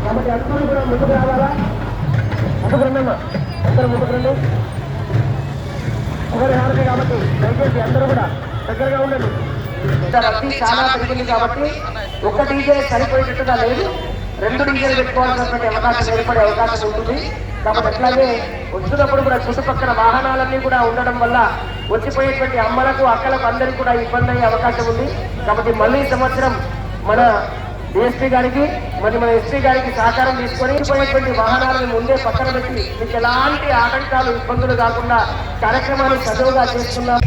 కాబట్టి అందరూ కూడా ముందుకు రావాలా. ముందుకు రండమ్మా, అందరూ ముందుకు రండి. ఒకరి హారతి కాబట్టి దయచేసి అందరూ కూడా దగ్గరగా ఉండండి. రద్దీ చాలా పెరిగింది కాబట్టి ఒక్క డీజే సరిపోయేటట్టుగా లేదు, 2 డీజేలు పెట్టుకోవాల్సినటువంటి అవకాశం ఏర్పడే అవకాశం ఉంటుంది. కాబట్టి అట్లాగే వస్తున్నప్పుడు కూడా చుట్టుపక్కల వాహనాలన్నీ కూడా ఉండడం వల్ల వచ్చిపోయేటువంటి అమ్మలకు అక్కలకు అందరికీ కూడా ఇబ్బంది అయ్యే అవకాశం ఉంది. కాబట్టి మళ్ళీ సంవత్సరం మన డిఎస్పీ గారికి మరి మన ఎస్పీ గారికి సహకారం తీసుకొని పోయేటువంటి వాహనాలను ముందే పక్కన పెట్టి మీకు ఎలాంటి ఆటంకాలు ఇబ్బందులు కాకుండా కార్యక్రమాన్ని సజావుగా చేస్తున్నాం.